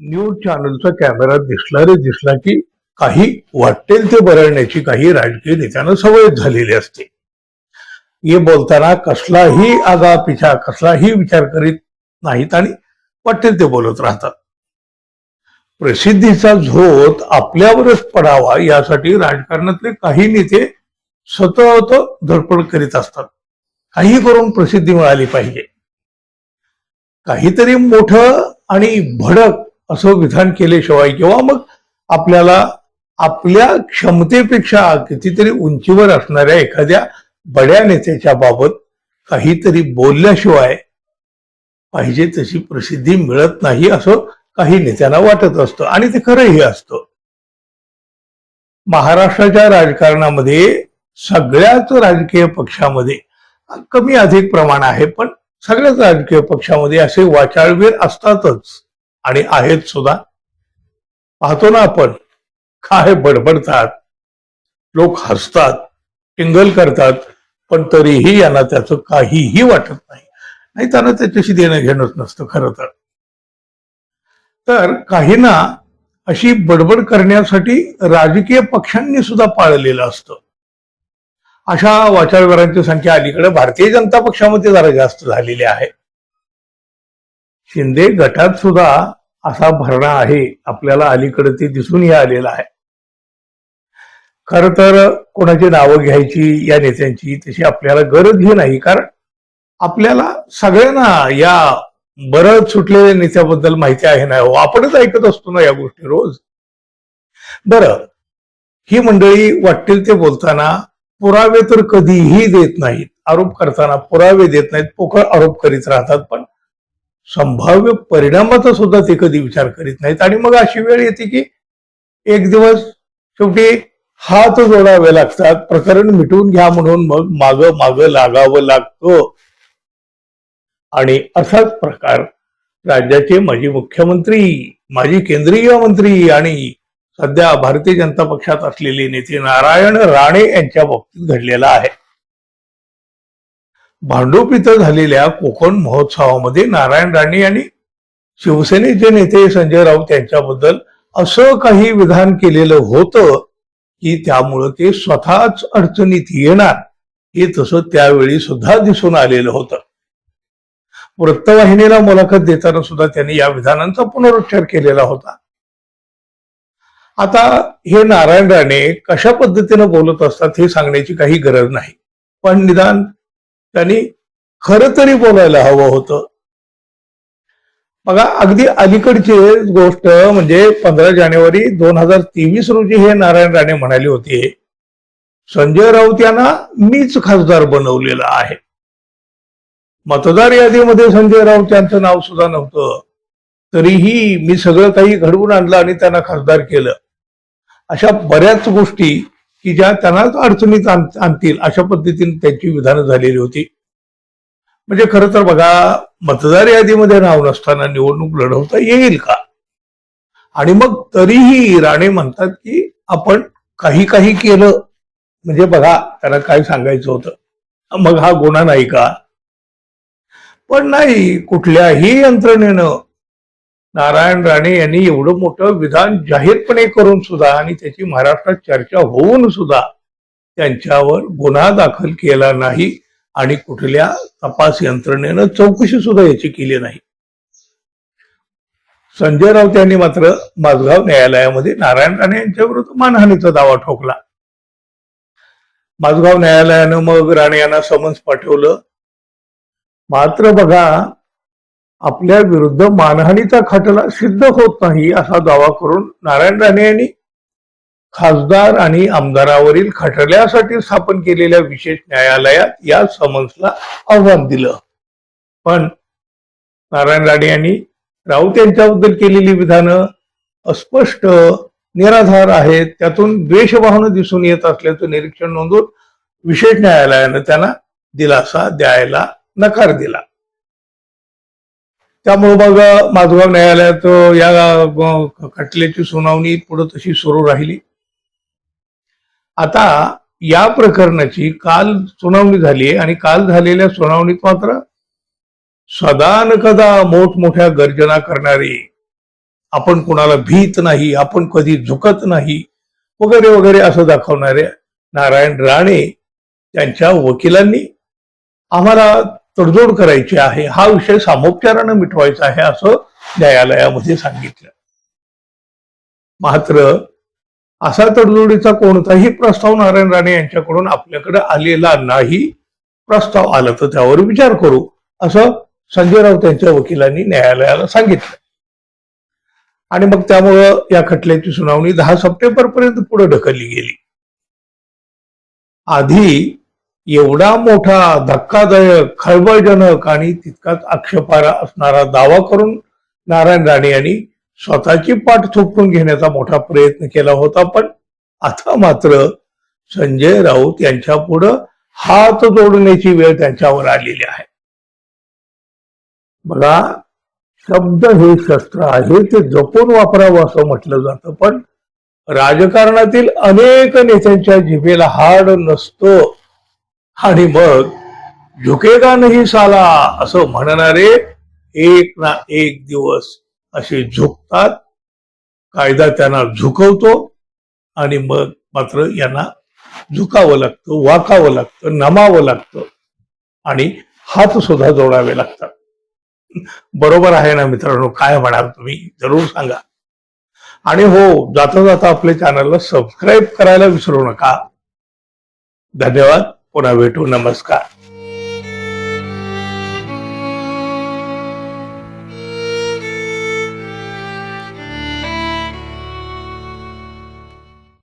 News चॅनलचा camera दिसला रे दिसला की काही वाटेल ते बरळण्याची काही राजकीय नेत्यांना सवय झालेली असते. हे बोलताना कसलाही आगापिछा कसलाही विचार करीत नाहीत आणि वाटेल ते बोलत राहतात. प्रसिद्धीचा झोत आपल्यावरच पडावा यासाठी राजकारणातले काही नेते सतत धडपड करीत असतात. काही करून प्रसिद्धी मिळाली पाहिजे, काहीतरी मोठं आणि भडक असं विधान केल्याशिवाय किंवा मग आपल्याला आपल्या क्षमतेपेक्षा कितीतरी उंचीवर असणाऱ्या एखाद्या बड्या नेत्याच्या बाबत काहीतरी बोलल्याशिवाय पाहिजे तशी प्रसिद्धी मिळत नाही असं काही नेत्यांना वाटत असतं आणि ते खरंही असतं. महाराष्ट्राच्या राजकारणामध्ये सगळ्याच राजकीय पक्षामध्ये कमी अधिक प्रमाण आहे, पण सगळ्याच राजकीय पक्षामध्ये असे वाचाळवीर असतातच आणि आहेत सुद्धा. पाहतो ना आपण, काय बडबडतात, लोक हसतात, टिंगल करतात, पण तरीही यांना त्याचं काहीही वाटत नाही. नाही त्यांना त्याच्याशी देणं घेणंच नसतं खरं तर काहींना अशी बडबड करण्यासाठी राजकीय पक्षांनी सुद्धा पाळलेलं असतं. अशा वाचाळवीरांची संख्या अलीकडे भारतीय जनता पक्षामध्ये जरा जास्त झालेली आहे. शिंदे गटात सुद्धा असा भरणा आहे, आपल्याला अलीकडे ते दिसूनही आलेलं आहे. खर तर कोणाची नावं घ्यायची या नेत्यांची तशी आपल्याला गरजही नाही, कारण आपल्याला सगळ्यांना या बरं सुटलेल्या नेत्याबद्दल माहिती आहे ना. आपणच ऐकत असतो ना या गोष्टी रोज. बरं, ही मंडळी वाटेल ते बोलताना पुरावे तर कधीही देत नाहीत, आरोप करताना पुरावे देत नाहीत, पोकळ आरोप करीत राहतात, पण संभाव्य परिणामाचा सुद्धा ते कधी विचार करीत नाहीत. आणि मग अशी वेळ येते की एक दिवस शेवटी हात जोडावे लागतात, प्रकरण मिटवून घ्या म्हणून मग माग लागावं लागतं. आणि असाच प्रकार राज्याचे माजी मुख्यमंत्री, माजी केंद्रीय मंत्री आणि सध्या भारतीय जनता पक्षात असलेले नेते नारायण राणे यांच्या बाबतीत घडलेला आहे. भांडूप इथं झालेल्या कोकण महोत्सवामध्ये नारायण राणे यांनी शिवसेनेचे नेते संजय राऊत यांच्याबद्दल असं काही विधान केलेलं होतं की त्यामुळं ते स्वतःच अडचणीत येणार हे तसं त्यावेळी सुद्धा दिसून आलेलं होतं. वृत्तवाहिनीला मुलाखत देताना सुद्धा त्यांनी या विधानांचा पुनरुच्चार केलेला होता. आता हे नारायण राणे कशा पद्धतीनं बोलत असतात हे सांगण्याची काही गरज नाही, पण निदान त्यांनी खरं तरी बोलायला हवं होतं. बघा, अगदी अलीकडची गोष्ट म्हणजे 15 जानेवारी 2023 रोजी हे नारायण राणे म्हणाले होते, संजय राऊत यांना मीच खासदार बनवलेलं आहे. मतदार यादीमध्ये संजय राऊत यांचं नाव सुद्धा नव्हतं, तरीही मी सगळं काही घडवून आणलं आणि त्यांना खासदार केलं. अशा बऱ्याच गोष्टी की ज्या त्यांनाच अडचणीत आणतील अशा पद्धतीने त्यांची विधानं झालेली होती. म्हणजे खरं तर बघा, मतदार यादीमध्ये नाव नसताना निवडणूक लढवता येईल का? आणि मग तरीही राणे म्हणतात की आपण काही केलं. म्हणजे बघा, त्यांना काय सांगायचं होतं, मग हा गुन्हा नाही का? पण नाही, कुठल्याही यंत्रणेनं नारायण राणे यांनी एवढं मोठं विधान जाहीरपणे करून सुद्धा आणि त्याची महाराष्ट्रात चर्चा होऊन सुद्धा त्यांच्यावर गुन्हा दाखल केला नाही आणि कुठल्या तपास यंत्रणेनं चौकशी सुद्धा याची केली नाही. संजय राऊत यांनी मात्र माझगाव न्यायालयामध्ये नारायण राणे यांच्या विरुद्ध मानहानीचा दावा ठोकला. माझगाव न्यायालयानं मग राणे यांना समन्स पाठवलं. मात्र बघा, आपल्या विरुद्ध मानहानीचा खटला सिद्ध होत नाही असा दावा करून नारायण राणे यांनी खासदार आणि आमदारावरील खटल्यासाठी स्थापन केलेल्या विशेष न्यायालयात या समन्सला आव्हान दिलं. पण नारायण राणे यांनी राऊत यांच्याबद्दल केलेली विधानं अस्पष्ट, निराधार आहेत, त्यातून द्वेषभावना दिसून येत असल्याचं निरीक्षण नोंदवून विशेष न्यायालयानं त्यांना दिलासा द्यायला नकार दिला. त्यामुळे मग माझगाव न्यायालयात या खटल्याची सुनावणी पुढे तशी सुरू राहिली. आता या प्रकरणाची काल सुनावणी झाली आणि काल झालेल्या सुनावणीत मात्र सदा न कदा मोठमोठ्या गर्जना करणारी आपण कुणाला भीत नाही, आपण कधी झुकत नाही वगैरे वगैरे असं दाखवणारे नारायण राणे त्यांच्या वकिलांनी आम्हाला तडजोड करायची आहे, हा विषय सामोपचारानं मिटवायचा आहे असं न्यायालयामध्ये सांगितलं. मात्र असा तडजोडीचा कोणताही प्रस्ताव नारायण राणे यांच्याकडून आपल्याकडे आलेला नाही. प्रस्ताव आला तर त्यावर विचार करू असं संजय राऊत यांच्या वकिलांनी न्यायालयाला सांगितलं. आणि मग त्यामुळं या खटल्याची सुनावणी 10 सप्टेंबर पर्यंत पुढे ढकलली गेली. आधी एवढा मोठा धक्कादायक, खळबळजनक आणि तितकाच आक्षेपार्ह असणारा दावा करून नारायण राणे यांनी स्वतःची पाठ थोपटून घेण्याचा मोठा प्रयत्न केला होता. पण आता मात्र संजय राऊत यांच्या पुढे हात जोडण्याची वेळ त्यांच्यावर आलेली आहे. बघा, शब्द हे शस्त्र आहे, ते जपून वापरावं असं म्हटलं जातं. पण राजकारणातील अनेक नेत्यांच्या जिभेला हाड नसतं आणि मग झुकेगा नाही साला असं म्हणणारे एक ना एक दिवस असे झुकतात. कायदा त्यांना झुकवतो आणि मग मात्र यांना झुकावं लागतं, वाकावं लागतं, नमावं लागतं आणि हात सुद्धा जोडावे लागतात. बरोबर आहे ना मित्रांनो? काय म्हणाल तुम्ही? जरूर सांगा. आणि हो, जाता जाता आपल्या चॅनलला सबस्क्राईब करायला विसरू नका. धन्यवाद. पुन्हा भेटू. नमस्कार.